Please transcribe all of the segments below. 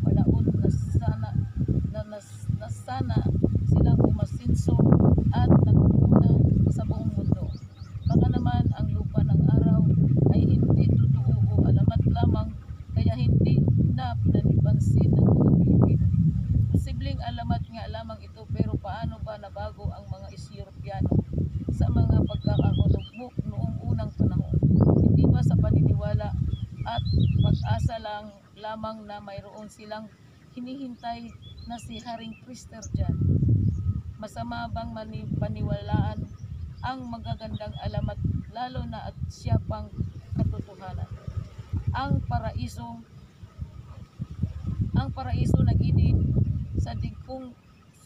palaon na sana silang umasinso at nagmumuna sa buong mundo. Baka naman ang lupa ng araw ay hindi totoo o alamat lamang, kaya hindi na pinanipansin ng mga Pilipino. Posibleng alamat nga lamang ito, pero paano ba nabago ang mga Europeano sa mga pagkakakunugmok noong unang panahon? Hindi ba sa paniniwala at pag-asa lamang na mayroon silang hinihintay na si Haring Krister dyan? Masama bang paniwalaan ang magagandang alamat, lalo na at siya pang katotohanan? Ang paraiso ng Eden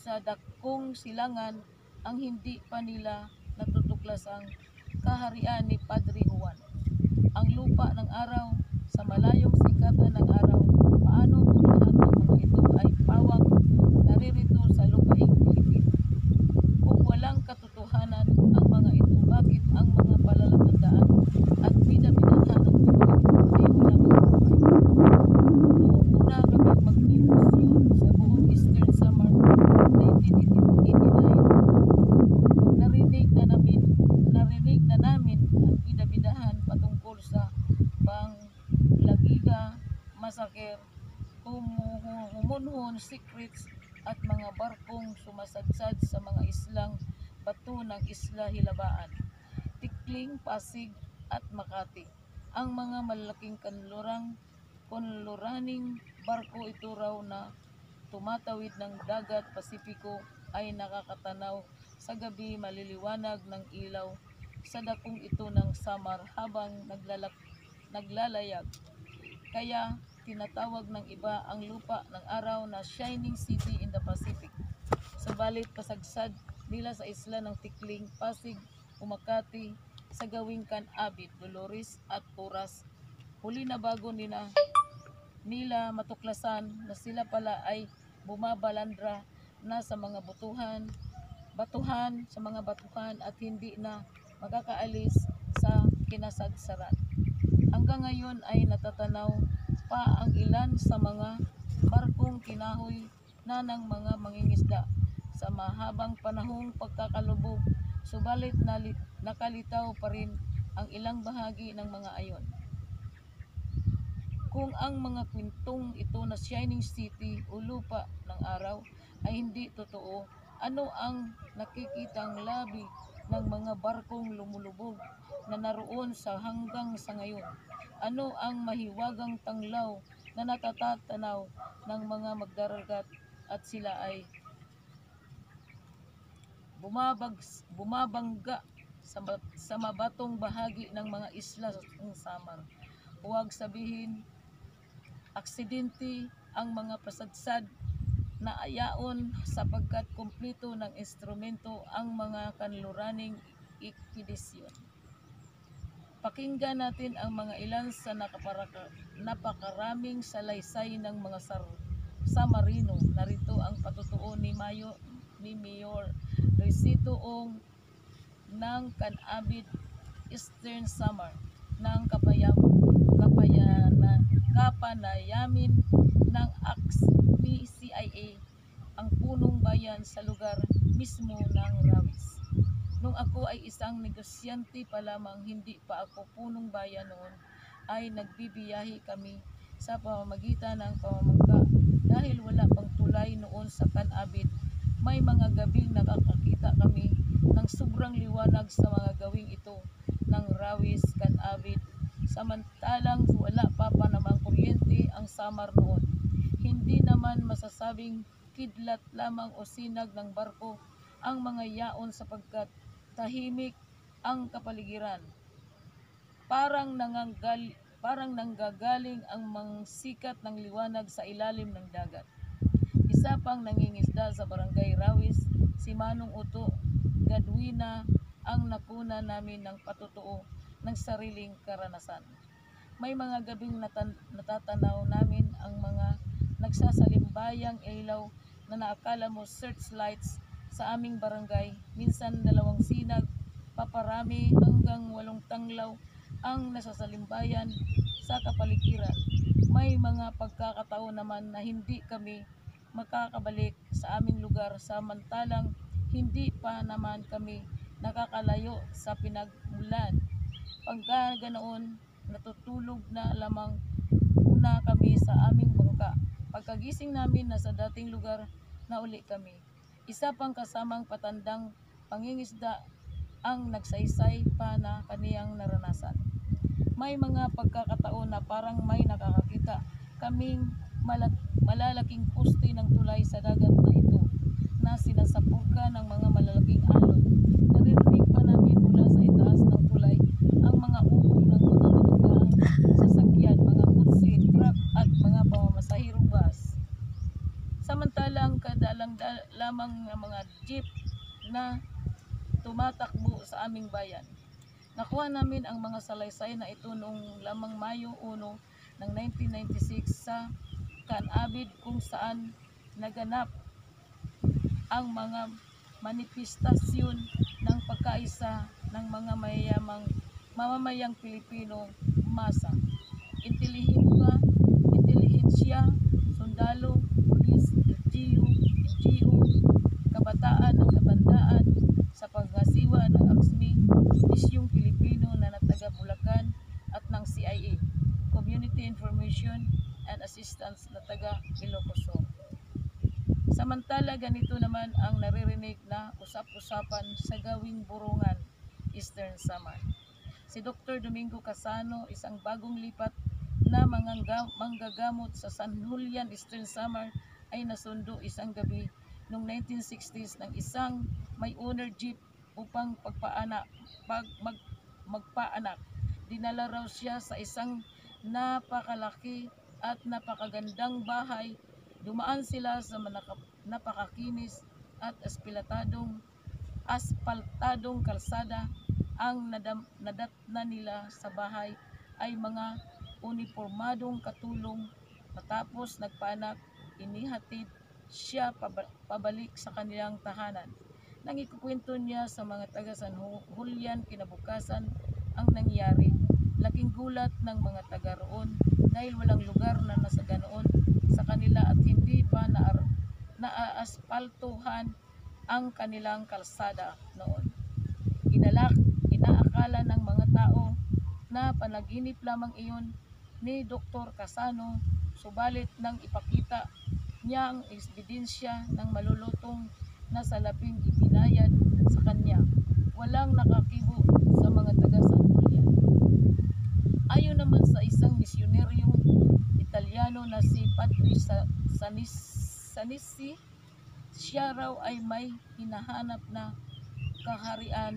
sa dakong silangan ang hindi pa nila natutuklas ang kaharian ni Padre Juan. Ang lupa ng araw sa malayong sikatan ng araw, paano kung lahat ng mga ito ay pawang naririto sa lupaing Pilipino? Kung walang katotohanan ang mga ito, bakit ang mga palalatandaan at bida-bidahan ng Pinoy ay walang buhay? Noong una kami mag-impusyon sa buong Eastern Samar 1989, narinig na namin ang bida-bidahan patungkol sa Banglagida Massacre, Humunhon Secrets at mga barkong sumasadsad sa mga islang bato ng Isla Hilabaan, Tikling, Pasig at Makati. Ang mga malalaking kanluraning barko ito raw na tumatawid ng dagat Pasipiko ay nakakatanaw sa gabi, maliliwanag ng ilaw sa dakong ito ng Samar habang naglalayag. Kaya tinatawag ng iba ang lupa ng araw na Shining City in the Pacific. Subalit pasagsad nila sa isla ng Tikling, Pasig o Makati sa gawing Can-Abit, Dolores at Oras. Huli na bago nila matuklasan na sila pala ay bumabalandra na sa mga batuhan at hindi na makakaalis sa kinasadsaran. Hanggang ngayon ay natatanaw pa ang ilan sa mga barkong kinahoy na ng mga mangingisda sa mahabang panahong pagkakalubog, subalit nakalitaw pa rin ang ilang bahagi ng mga ayon. Kung ang mga kwentong ito na Shining City o lupa ng araw ay hindi totoo, ano ang nakikitang labi ng mga barkong lumulubog na naroon hanggang sa ngayon? Ano ang mahiwagang tanglaw na natatanaw ng mga magdaragat at sila ay bumabangga sa mabatong bahagi ng mga isla ng Samar? Huwag sabihin aksidente ang mga pasadsad na ayaon, sapagkat kumpleto ng instrumento ang mga kanluraning ekspedisyon. Pakinggan natin ang mga ilan sa napakaraming salaysay ng mga Samarino. Narito ang patotoo ni Mayor Luisito Ong ng Can-Abit, Eastern Samar, ng kapanayamin ng ACS ni CIA ang punong bayan sa lugar mismo ng Rawis. Nung ako ay isang negosyante pa lamang, hindi pa ako punong bayan noon, ay nagbibiyahe kami sa pamamagitan ng pamamangka dahil wala pang tulay noon sa Can-Abit. May mga gabing nakakakita kami ng sobrang liwanag sa mga gawing ito ng Rawis, Can-Abit, samantalang wala pa namang kuryente ang Samar noon. Hindi naman masasabing kidlat lamang o sinag ng barko ang mga yaon, sapagkat tahimik ang kapaligiran. Parang nanggagaling ang mga sikat ng liwanag sa ilalim ng dagat. Isa pang nangingisda sa barangay Rawis, si Manong Uto Gadwina, ang nakuna namin ng patotoo ng sariling karanasan. May mga gabing natatanaw namin ang mga nagsasalimbayang ilaw na naakala mo searchlights sa aming barangay. Minsan 2 sinag, paparami hanggang 8 tanglaw ang nasasalimbayan sa kapaligiran. May mga pagkakataon naman na hindi kami makakabalik sa aming lugar samantalang hindi pa naman kami nakakalayo sa pinagmulan. Pagka ganoon, natutulog na lamang muna kami sa aming bangka. Pagkagising namin, nasa dating lugar na uli kami. Isa pang kasamang patandang pangingisda ang nagsaysay pa na kaniyang naranasan. May mga pagkakataon na parang may nakakakita kaming malalaking poste ng tulay sa dagat na ito na sinasapurka ng mga malalaking alon. Naririnig pa namin mula sa itaas ng tulay ang mga ugong ng mga nagdaang sasakyan, mga kutsi, truck at mga pamamasahirong bus. Samantalang kadalang lamang ng mga jeep na tumatakbo sa aming bayan. Nakuha namin ang mga salaysay na ito noong lamang Mayo 1 ng 1996 sa Canabid kung saan naganap ang mga manifestasyon ng pagkaisa ng mga mamamayang Pilipino masa. Intelihensya, sundalo, pulis, NGO, kabataan ng katandaan sa paghasiwa ng AXMI, misyong Pilipino na taga Bulacan at ng CIA, Community Information and Assistance na taga Ilocos. Samantala ganito naman ang naririnig na usap-usapan sa gawing Burungan, Eastern Samar. Si Dr. Domingo Casano, isang bagong lipat na manggagamot sa San Julian, Eastern Samar, ay nasundo isang gabi noong 1960s ng isang may owner jeep upang magpaanak. Dinala raw siya sa isang napakalaki at napakagandang bahay. Dumaan sila sa napakakinis at aspaltadong kalsada. Ang nadatna nila sa bahay ay mga uniformadong katulong. Matapos nagpaanak, inihatid siya pabalik sa kanilang tahanan. Nang ikukwento niya sa mga taga San Julian kinabukasan ang nangyari, laking gulat ng mga taga roon dahil walang lugar na nasa ganoon sa kanila at hindi pa naaasfaltuhan ang kanilang kalsada noon. Inaakala ng mga tao na panaginip lamang iyon ni Dr. Casano, subalit nang ipakita niya ang ebidensya ng malulutong na salaping ibinayad sa kanya, walang nakakibo sa mga taga San Julian. Ayon naman sa isang misyoneryong Italiano na si Padre Sanisi, siya raw ay may hinahanap na kaharian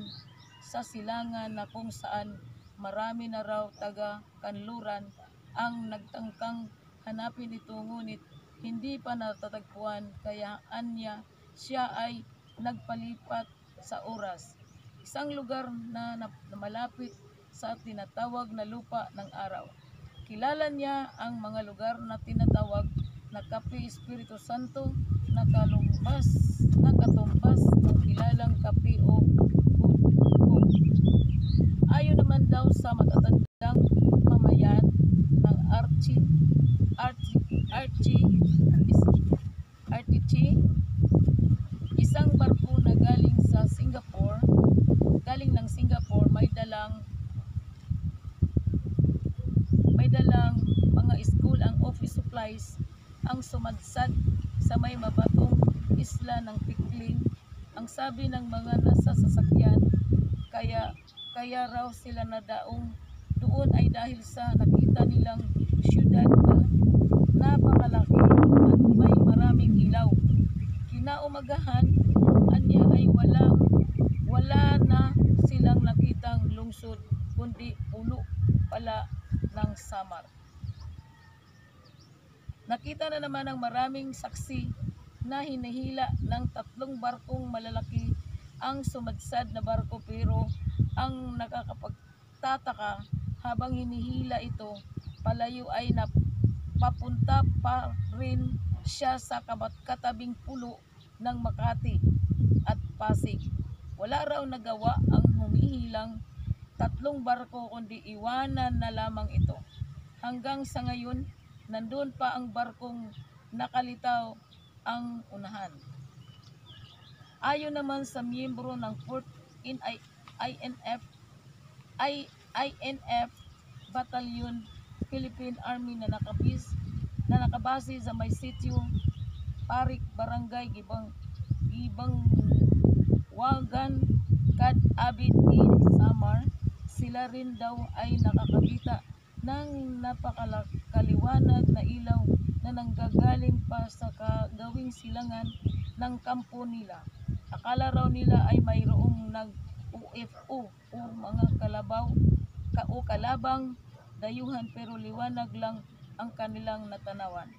sa silangan na kung saan marami na raw taga-kanluran ang nagtangkang hanapin ito, ngunit hindi pa natatagpuan, kaya anya siya ay nagpalipat sa oras, isang lugar na malapit sa tinatawag na lupa ng araw. Kilala niya ang mga lugar na tinatawag na Cape Espiritu Santo na katumbas ng kilalang Cape o Good. Ayon naman daw sa matatandang mamayan ng Artichi, isang barko na galing ng Singapore, may dalang mga school ang office supplies ang sumadsad sa may mabatong isla ng Pikling. Ang sabi ng mga nasa sasakyan, kaya raw sila nadaong doon ay dahil sa nakita nilang syudad na napakalaki at may maraming ilaw. Kinaumagahan, anya ay wala na silang nakitang lungsod, kundi puno pala ng Samar. Nakita na naman ng maraming saksi na hinihila ng 3 barkong malalaki ang sumadsad na barko, pero ang nakakapagtataka, habang hinihila ito palayo ay napapunta pa rin siya sa katabing pulo ng Makati at Pasig. Wala raw nagawa ang humihilang 3 barko kundi iwanan na lamang ito. Hanggang sa ngayon, nandun pa ang barkong nakalitaw ang unahan. Ayon naman sa miyembro ng 4th INF Battalion Philippine Army na nakabase sa may sitio Parik, Barangay Gibangwagan, Abid Samar, sila rin daw ay nakakakita ng napakaliwanag na ilaw na nanggagaling pa sa kagawing silangan ng kampo nila. Akala raw nila ay mayroong nag-UFO o mga kalabang dayuhan, pero liwanag lang ang kanilang natanawan.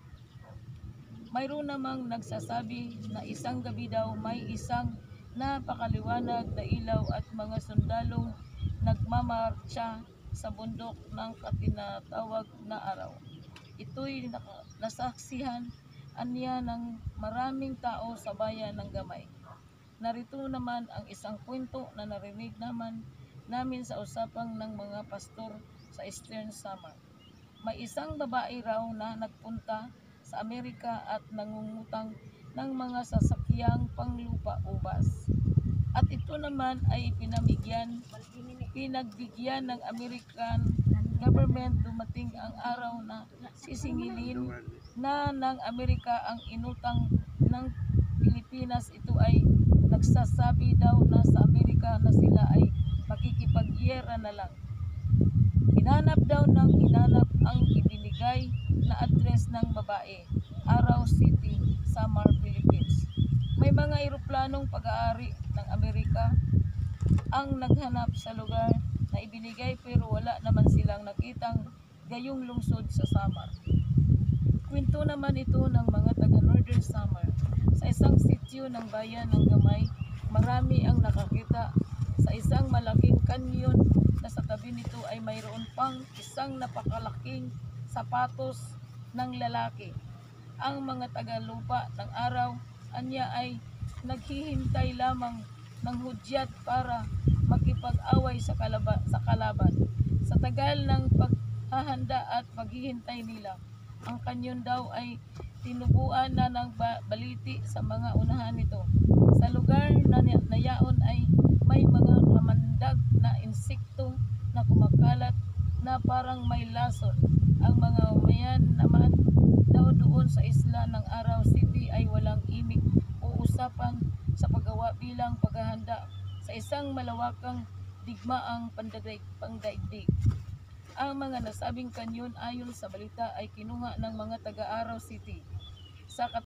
Mayroon namang nagsasabi na isang gabi daw may isang napakaliwanag na ilaw at mga sundalong nagmamarcha sa bundok ng katinatawag na araw. Ito'y nasaksihan anya ng maraming tao sa bayan ng Gamay. Narito naman ang isang kwento na narinig namin sa usapang ng mga pastor sa Eastern Samar. May isang babae raw na nagpunta sa Amerika at nangungutang ng mga sasakyang panglupa ubas. At ito naman ay pinagbigyan ng American government. Dumating ang araw na sisingilin na ng Amerika ang inutang ng Pilipinas. Ito ay nagsasabi daw na sa Amerika na sila ay makikipagyera na lang. Hinanap ang ibinigay na address ng babae, Araw City, Samar, Philippines. May mga eroplanong pag-aari ng Amerika ang naghanap sa lugar na ibinigay, pero wala naman silang nakitang gayong lungsod sa Samar. Kwento naman ito ng mga taga Northern Samar. Sa isang sitio ng bayan ng Gamay, marami ang nakakita sa isang malaking kanyon na sa tabi nito ay mayroon pang isang napakalaking sapatos ng lalaki. Ang mga tagalupa ng araw anya ay naghihintay lamang ng hudyat para makipag-away sa kalaban. Sa tagal ng paghahanda at paghihintay nila, ang kanyon daw ay tinubuan na ng baliti sa mga unahan nito. Sa lugar na yaon ay may mga kamandag na insekto na kumakalat na parang may lason. Ang mga umayan naman daw doon sa isla ng Araw City ay walang imik o usapan sa paggawa bilang paghahanda sa isang malawakang digmaang pangdaigdig. Ang mga nasabing kanyon ayon sa balita ay kinuha ng mga taga Araw City sa